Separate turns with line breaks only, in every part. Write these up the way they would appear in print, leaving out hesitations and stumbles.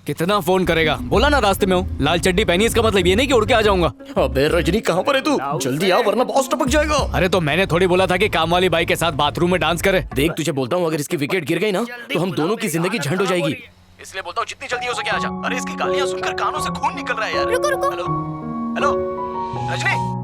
कितना फोन करेगा? बोला ना रास्ते में हूँ। लाल चड्डी पहनी, इसका मतलब ये नहीं कि उड़ के आ जाऊंगा।
अबे रजनी कहाँ पर है तू? जल्दी आ वरना बॉस टपक जाएगा।
अरे तो मैंने थोड़ी बोला था कि काम वाली बाई के साथ बाथरूम में डांस करे।
देख तुझे बोलता हूँ, अगर इसकी विकेट गिर गई ना तो हम दोनों की जिंदगी झंड हो जाएगी। इसलिए बोलता हूँ जितनी जल्दी हो सके आजा। अरे इसकी गालियाँ सुनकर कानों से खून निकल रहा है यार।
रुको रुको।
Hello hello Rajni.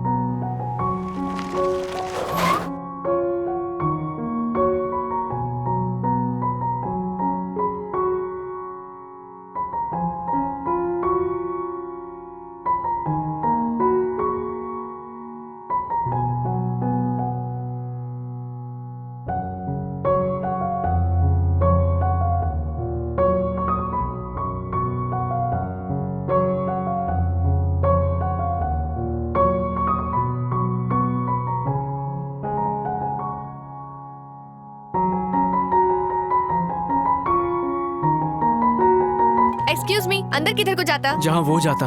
Excuse me, अंदर किधर को जाता?
जहाँ वो जाता।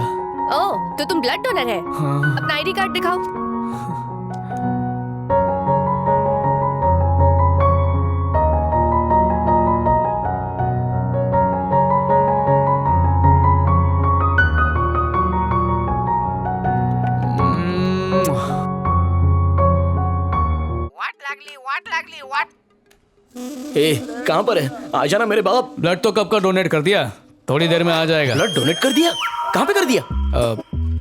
ओह, तो तुम ब्लड डोनर है?
हाँ।
अपना आईडी कार्ड दिखाओ।
ए कहाँ पर है? आ जाना मेरे बाप।
ब्लड तो कब का डोनेट कर दिया, थोड़ी देर में आ जाएगा।
ब्लड डोनेट कर दिया? कहाँ पे कर दिया?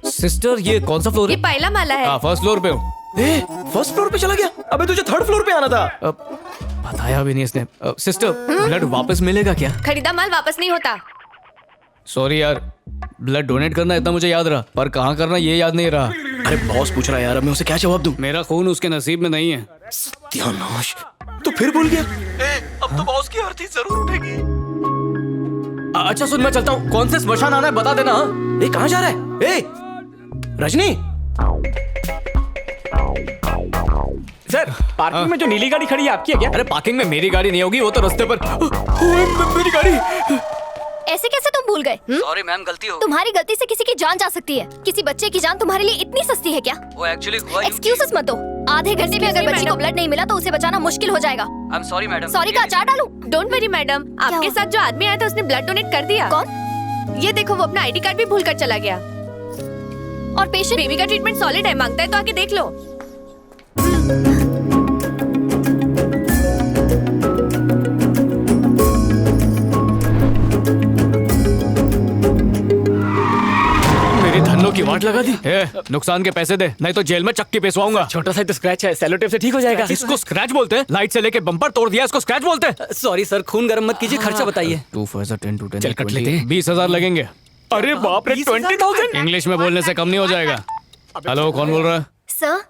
सिस्टर ये कौन सा फ्लोर
ये
है?
पहला माला है।
फर्स्ट फ्लोर पे हूँ।
ए फर्स्ट फ्लोर पे चला गया? अबे तुझे थर्ड फ्लोर पे आना था।
बताया भी नहीं इसने। सिस्टर ब्लड वापस मिलेगा क्या?
खरीदा माल वापस नहीं होता।
सॉरी यार, ब्लड डोनेट करना इतना मुझे याद रहा, पर कहाँ करना ये याद नहीं रहा।
अरे बॉस पूछ रहा है यार, अब मैं उसे क्या जवाब दूं?
मेरा खून उसके नसीब में नहीं है।
सत्यानाश, तो फिर भूल गया। अब तो बॉस की आरती जरूर उठेगी।
अच्छा सुन, मैं चलता हूँ। कौन से स्मशान आना है बता देना।
ए कहाँ जा रहा है? ए रजनी।
सर पार्किंग में जो नीली गाड़ी खड़ी है आपकी है क्या?
अरे पार्किंग में मेरी गाड़ी नहीं होगी, वो तो रास्ते पर। मेरी गाड़ी।
ऐसे कैसे तुम भूल गए?
सॉरी मैम, गलती हो।
तुम्हारी गलती से किसी की जान जा सकती है। किसी बच्चे की जान तुम्हारे लिए इतनी सस्ती है क्या?
वो एक्चुअली हुआ
एक्सक्यूजेस मत दो। आधे घंटे में अगर बच्ची को ब्लड नहीं मिला तो उसे बचाना मुश्किल हो जाएगा।
I am sorry madam.
Sorry का अचार डालूं?
डोंट वरी मैडम, आपके साथ जो आदमी आया था उसने ब्लड डोनेट कर दिया।
कौन?
ये देखो, वो अपना आईडी कार्ड भी भूल कर चला गया।
और पेशेंट?
बेबी का ट्रीटमेंट सॉलिड है, मांगता है तो आके देख लो।
मेरी धन्नो की वाट लगा दी। नुकसान के पैसे दे, नहीं तो जेल में चक्की पेशवाऊंगा।
छोटा सा तो स्क्रैच है, सेलो टेप से ठीक हो जाएगा।
इसको स्क्रैच बोलते हैं? लाइट से लेके बम्पर तोड़ दिया, इसको स्क्रैच बोलते हैं?
सॉरी सर, खून गर्म मत कीजिए, खर्चा बताइए।
2 for 10 to 10
चल कट लेते हैं।
20,000 लगेंगे।
अरे बाप रे, 20,000।
इंग्लिश में बोलने से कम नहीं हो जाएगा। हेलो, कौन बोल रहा है?
सर,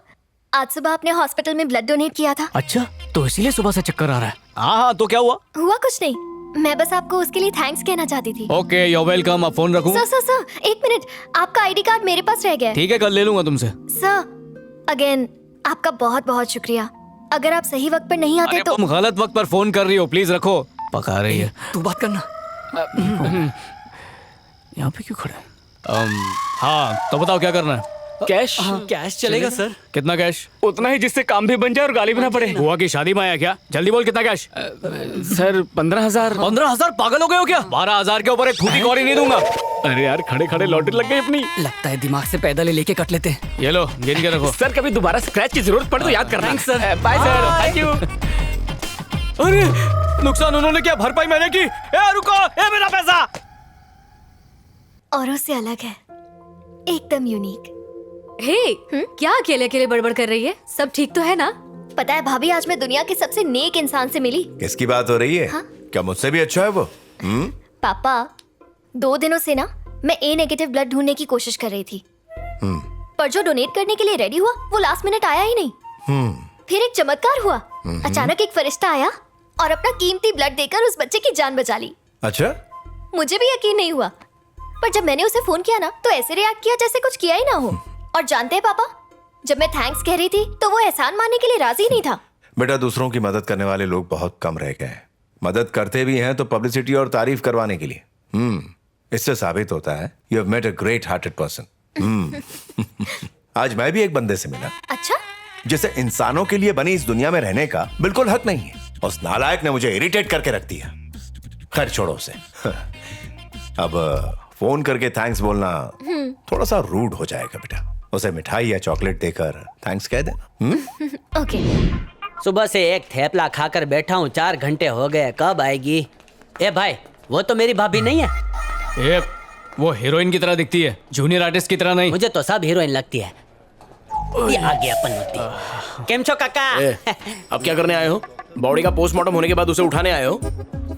आज सुबह आपने हॉस्पिटल में ब्लड डोनेट किया था।
अच्छा, तो इसीलिए सुबह से चक्कर आ रहा है। हाँ, तो क्या हुआ?
हुआ कुछ नहीं, मैं बस आपको उसके लिए थैंक्स कहना चाहती थी।
Okay, you welcome. अब फोन रखूं?
सर, एक मिनट, आपका आईडी कार्ड मेरे पास रह गया है।
ठीक है, कल ले लूंगा तुमसे।
सर, अगेन आपका बहुत बहुत शुक्रिया। अगर आप सही वक्त पर नहीं आते तो।
तुम गलत वक्त पर फोन कर रही हो, प्लीज रखो। पका रही है।
तू बात करना।
यहाँ पे क्यों खड़े? हाँ, तो बताओ क्या करना है?
कैश? कैश चलेगा सर।
कितना कैश?
उतना ही जिससे काम भी बन जाए और गाली भी ना पड़े।
बुआ की शादी में आया क्या? जल्दी बोल, कितना कैश?
सर 15,000।
15,000? पागल हो गए हो क्या? 12,000 के ऊपर एक फूटी कौड़ी नहीं दूंगा।
अरे यार, खड़े खड़े लॉटरी लग गई अपनी।
लगता है दिमाग से पैदल ही लेके कट लेते हैं।
ये लो, गिन के रखो।
सर कभी दोबारा स्क्रैच की जरूरत पड़े तो याद करना।
Thanks, sir.
Bye sir, thank you.
अरे नुकसान उन्होंने किया, भरपाई मैंने की। ए रुको, ए मेरा पैसा।
औरों से अलग है, एकदम यूनिक।
हे, क्या अकेले अकेले बड़बड़ कर रही है? सब ठीक तो है ना?
पता है भाभी, आज मैं दुनिया के सबसे नेक इंसान से मिली।
किसकी बात हो रही है?
हाँ?
क्या मुझसे भी अच्छा है वो?
पापा, 2 दिनों से ना मैं ए नेगेटिव ब्लड ढूंढने की कोशिश कर रही थी, पर जो डोनेट करने के लिए रेडी हुआ वो लास्ट मिनट आया ही नहीं। फिर एक चमत्कार हुआ। अचानक एक फरिश्ता आया और अपना कीमती ब्लड देकर उस बच्चे की जान बचा ली।
अच्छा,
मुझे भी यकीन नहीं हुआ, पर जब मैंने उसे फोन किया ना तो ऐसे रिएक्ट किया जैसे कुछ किया ही ना हो। और जानते हैं पापा, जब मैं थैंक्स कह रही थी तो वो एहसान मानने के लिए राजी नहीं था।
बेटा, दूसरों की मदद करने वाले लोग बहुत कम रह गए हैं। मदद करते भी हैं तो पब्लिसिटी और तारीफ करवाने के लिए। इससे साबित होता है you have met a great hearted person. आज मैं भी एक बंदे से मिला
अच्छा,
जिसे इंसानों के लिए बनी इस दुनिया में रहने का बिल्कुल हक नहीं है। उस नालायक ने मुझे इरिटेट करके रख दिया। खैर छोड़ो उसे। अब फोन करके थैंक्स बोलना थोड़ा सा रूड हो जाएगा बेटा। उसे मिठाई या चॉकलेट देकर थैंक्स कह देना।
ओके।
सुबह से एक थेपला खाकर बैठा हूँ, 4 घंटे हो गए, कब आएगी? ए भाई, वो तो मेरी भाभी नहीं है।
ए, वो हीरोइन की तरह दिखती है, जूनियर आर्टिस्ट की तरह नहीं।
मुझे तो सब हीरोइन लगती है। ये आ गया पनौती। केम छो काका?
अब क्या करने आए हो? बॉडी का पोस्टमार्टम होने के बाद उसे उठाने आए हो?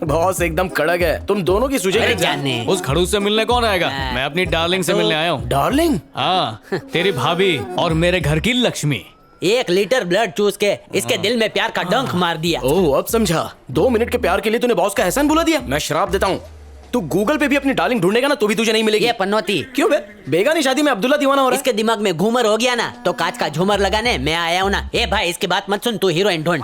बॉस एकदम कड़क है, तुम दोनों की
अरे
सुझे
जाने।
उस खड़ूस से मिलने कौन आएगा? मैं अपनी डार्लिंग से मिलने आया हूँ।
डार्लिंग?
हाँ, तेरी भाभी और मेरे घर की लक्ष्मी।
1 लीटर ब्लड चूस के इसके दिल में प्यार का डंक मार दिया।
ओह, अब समझा। 2 मिनट के प्यार के लिए तूने बॉस का एहसान बुला दिया। मैं श्राप देता हूँ, तू गूगल पे भी अपनी डार्लिंग ढूंढेगा ना तो भी तुझे नहीं मिलेगी।
ये पनौती।
क्यों बे? बेगानी शादी में अब्दुल्ला दीवाना हो रहा है।
इसके दिमाग में घूमर हो गया ना, तो कांच का झूमर लगाने मैं आया हूँ ना। ए भाई, इसकी बात मत सुन, तू हीरोइन ढूंढ।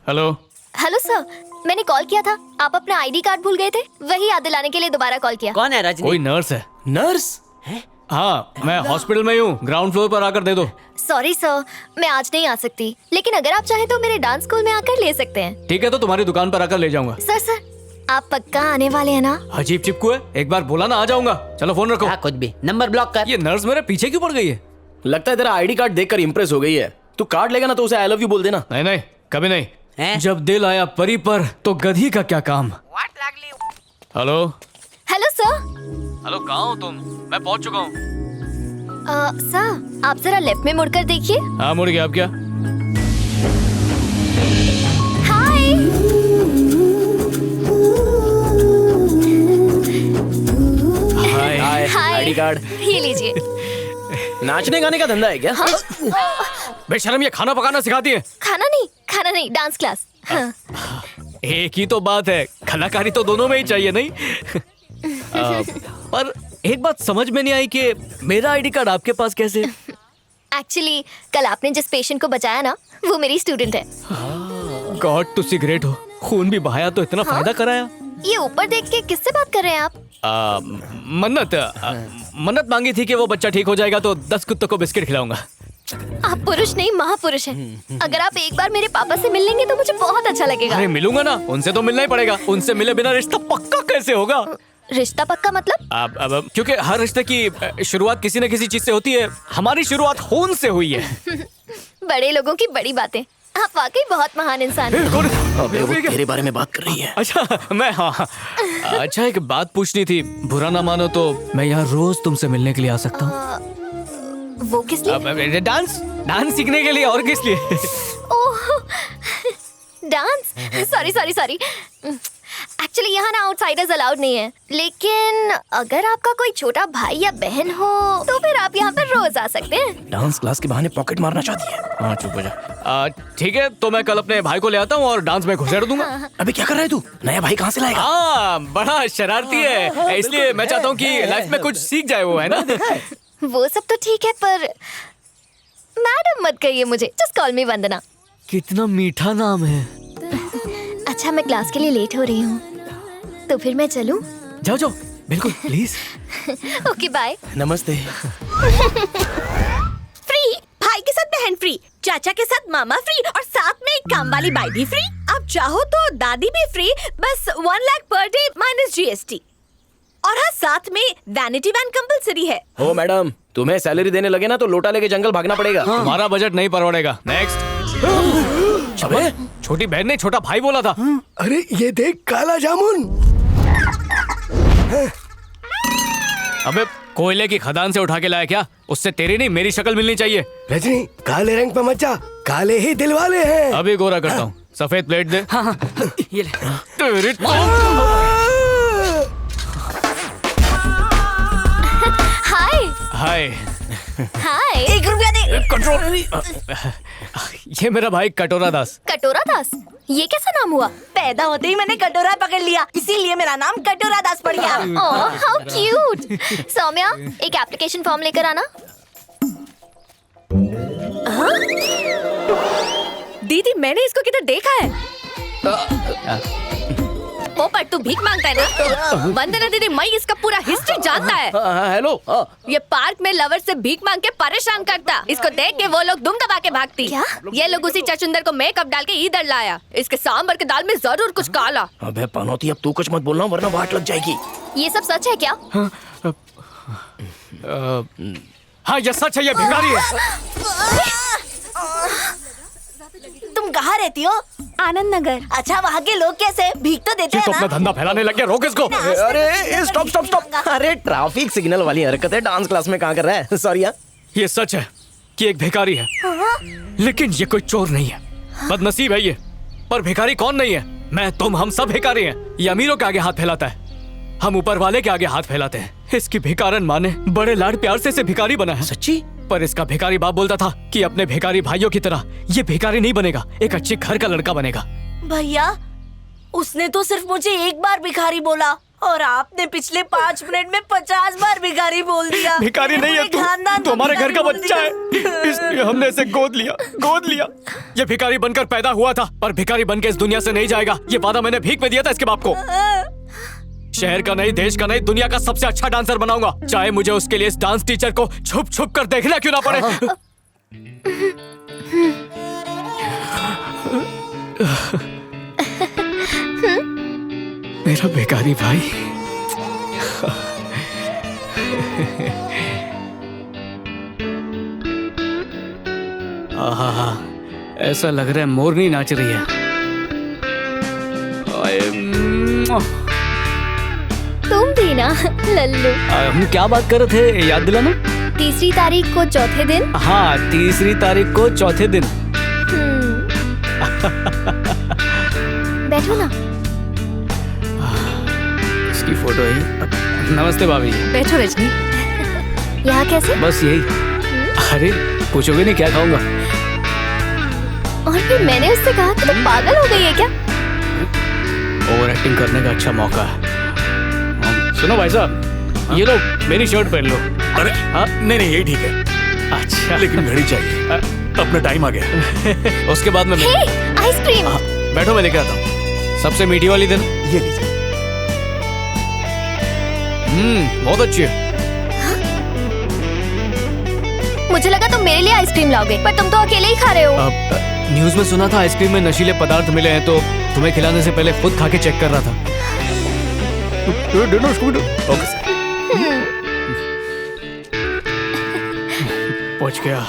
हेलो।
हेलो सर, मैंने कॉल किया था, आप अपना आईडी कार्ड भूल गए थे, वही याद दिलाने के लिए दोबारा कॉल किया।
कौन है? रजनी?
कोई नर्स है।
नर्स?
हाँ, मैं हॉस्पिटल में हूँ, ग्राउंड फ्लोर पर आकर दे दो।
सॉरी सर, मैं आज नहीं आ सकती, लेकिन अगर आप चाहें तो मेरे डांस स्कूल में आकर ले सकते हैं।
ठीक है, तो तुम्हारी दुकान पर आकर ले जाऊंगा।
सर, आप पक्का आने वाले हैं ना?
अजीब चिपकू है, एक बार बोला ना आ जाऊंगा। चलो फोन रखो।
हाँ, कुछ भी। नंबर ब्लॉक कर।
ये नर्स मेरे पीछे क्यों पड़ गई है?
लगता है तेरा आईडी कार्ड देखकर इंप्रेस हो गई है। तू कार्ड लेगा ना तो उसे आई लव यू बोल देना।
नहीं नहीं, कभी नहीं।
हैं?
जब दिल आया परी पर तो गधी का क्या काम। हेलो।
Hello sir.
हेलो, कहाँ हो तुम? मैं पहुँच चुका हूँ।
सर, आप जरा लेफ्ट में मुड़कर देखिए।
हाँ, मुड़ गया। अब क्या?
Hi.
Hi.
Hi.
ID card.
ये लीजिए।
नाचने गाने का धंधा है क्या?
बेशरम, ये खाना पकाना सिखाती है?
खाना नहीं, डांस क्लास। हाँ।
एक ही तो बात है, कलाकारी तो दोनों में ही चाहिए, नहीं? पर एक बात समझ में नहीं आई कि मेरा आईडी कार्ड आपके पास कैसे?
एक्चुअली कल आपने जिस पेशेंट को बचाया ना, वो मेरी स्टूडेंट है।
गॉड, तुसी ग्रेट हो। खून भी बहाया तो इतना फायदा कराया।
ये ऊपर देख के किससे बात कर रहे हैं आप?
मन्नत मांगी थी कि वो बच्चा ठीक हो जाएगा तो 10 कुत्तों को बिस्किट खिलाऊंगा।
आप पुरुष नहीं, महापुरुष हैं। अगर आप एक बार मेरे पापा से मिल लेंगे तो मुझे बहुत अच्छा लगेगा।
अरे मिलूंगा ना, उनसे तो मिलना ही पड़ेगा। उनसे मिले बिना रिश्ता पक्का कैसे होगा?
रिश्ता पक्का मतलब?
अब क्योंकि हर रिश्ते की शुरुआत किसी न किसी चीज से होती है। हमारी शुरुआत खून से हुई है।
बड़े लोगों की बड़ी बातें। आप वाकई बहुत महान इंसान हैं।
अबे वो तेरे बारे में बात कर रही है।
अच्छा, मैं हाँ। अच्छा, एक बात पूछनी थी, बुरा ना मानो तो मैं यहाँ रोज तुमसे मिलने के लिए आ सकता हूँ?
वो किस लिए?
डांस सीखने के लिए, और किस लिए?
ओह, डांस। सॉरी। एक्चुअली यहाँ ना आउटसाइडर्स अलाउड नहीं है, लेकिन अगर आपका कोई छोटा भाई या बहन हो तो फिर आप यहाँ पर रोज आ सकते हैं।
डांस क्लास के बहाने पॉकेट मारना चाहती है।
हाँ, चुप हो जा। ठीक है, तो मैं कल अपने भाई को ले आता हूँ और डांस में घुसेड़ दूंगा।
अबे क्या कर रहा है तू? नया भाई कहाँ से लाएगा?
हाँ, बड़ा शरारती है, इसलिए मैं चाहता हूँ कि लाइफ में कुछ सीख जाए वो, है ना?
वो सब तो ठीक है, पर मैडम मत कहिए मुझे, जस्ट कॉल मी वंदना।
कितना मीठा नाम है।
अच्छा, मैं क्लास के लिए लेट हो रही हूँ, तो फिर मैं चलूँ?
जाओ, बिल्कुल, प्लीज।
Okay, bye.
नमस्ते।
फ्री, भाई के साथ बहन फ्री, चाचा के साथ मामा फ्री, और साथ में एक काम वाली बाई भी फ्री। आप चाहो तो दादी भी फ्री, बस 1 lakh per day minus GST। और हाँ, साथ में वैनिटी वैन कंपलसरी है।
ओ मैडम, तुम्हें सैलरी देने लगे ना तो लोटा लेके जंगल भागना पड़ेगा।
तुम्हारा बजट नहीं परवड़ेगा। नेक्स्ट। अबे, छोटी बहन ने छोटा भाई बोला था।
अरे ये देख, काला जामुन।
अबे, कोयले की खदान से उठा के लाया क्या? उससे तेरी नहीं मेरी शक्ल मिलनी चाहिए।
रजनी, काले रंग पे मत जा, काले ही दिल वाले हैं।
अभी गोरा करता हूँ। सफेद प्लेट दे।
हाँ, ये ले।
तेरी तो-
हाय।
हाय।
1 रुपया दे।
कंट्रोल। ये मेरा भाई कटोरा दास।
कटोरा दास, ये कैसा नाम हुआ?
पैदा होते ही मैंने कटोरा पकड़ लिया, इसीलिए मेरा नाम कटोरा दास पड़ गया।
ओह, हाउ क्यूट। सौम्या, एक एप्लीकेशन फॉर्म लेकर आना।
दीदी, मैंने इसको किधर देखा है?
पोपट तू भीख मांगता है ना? वंदना दीदी मैं इसका पूरा हिस्ट्री जानता है।
हेलो।
ये पार्क में लवर से भीख मांग के परेशान करता। इसको देख के वो लोग दुम दबा के भागती।
क्या?
ये लोग उसी चचुंदर को मेकअप डाल के इधर लाया। इसके सांबर के दाल में जरूर कुछ काला।
अबे पनौती, अब तू कुछ मत बोलना वरना वाट लग जाएगी।
ये सब सच है क्या?
हाँ ये सच है, ये भिखारी है।
तुम कहाँ रहती हो? आनंद नगर। अच्छा, वहाँ के लोग कैसे भीख तो देते
ये
हैं
तो
ना?
अपना धंधा फैलाने लग गया, रोक इसको।
अरे स्टॉप स्टॉप स्टॉप। अरे ट्रैफिक सिग्नल वाली हरकत है, डांस क्लास में कहाँ कर रहा है? सॉरी यार।
ये सच है कि एक भिखारी है, लेकिन ये कोई चोर नहीं है। बदनसीब है ये, पर भिखारी कौन नहीं है? मैं, तुम, हम सब भिखारी हैं। ये अमीरों के आगे हाथ फैलाता है, हम ऊपर वाले के आगे हाथ फैलाते हैं। इसकी भिखारन माँ ने बड़े लाड प्यार से इसे भिखारी बना है।
सच्ची?
पर इसका भिखारी बाप बोलता था कि अपने भिखारी भाइयों की तरह ये भिखारी नहीं बनेगा, एक अच्छे घर का लड़का बनेगा।
भैया, उसने तो सिर्फ मुझे एक बार भिखारी बोला और आपने पिछले 5 मिनट में 50 बार भिखारी बोल दिया।
भिखारी नहीं है तू हमारे घर का बच्चा है, इसलिए हमने इसे गोद लिया। ये भिखारी बनकर पैदा हुआ था, पर भिखारी बनकर इस दुनिया से नहीं जाएगा। ये वादा मैंने भीख में दिया था इसके बाप को। शहर का नहीं, देश का नहीं, दुनिया का सबसे अच्छा डांसर बनाऊंगा, चाहे मुझे उसके लिए इस डांस टीचर को छुप छुप कर देखना क्यों ना पड़े। मेरा भिखारी भाई। आहा, ऐसा लग रहा है मोरनी नाच रही है।
तुम भी ना लल्लू।
हम क्या बात कर रहे थे, याद दिलाना।
3 तारीख को चौथे दिन।
हाँ, 3 तारीख को चौथे दिन।
बैठो ना।
इसकी फोटो है। नमस्ते भाभी।
बैठो रजनी।
यहाँ कैसे?
बस यही। अरे पूछोगे नहीं क्या खाऊंगा?
और फिर मैंने उससे कहा कि तुम पागल हो गई है क्या?
ओवर एक्टिंग करने का अच्छा मौका है। सुनो भाई साहब, ये लो मेरी शर्ट पहन लो।
अरे हाँ, नहीं यही ठीक है।
अच्छा,
लेकिन घड़ी चाहिए, अपना टाइम आ गया।
उसके बाद में
हे, आइसक्रीम।
बैठो, मैं लेके आता हूँ। सबसे मीठी वाली दिन।
ये लीजिए।
बहुत अच्छी है।
मुझे लगा तुम मेरे लिए आइसक्रीम लाओगे, पर तुम तो अकेले ही खा रहे हो।
न्यूज़ में सुना था आइसक्रीम में नशीले पदार्थ मिले हैं, तो तुम्हें खिलाने से पहले खुद खा के चेक कर रहा था।
Okay sir.
पहुंच गया।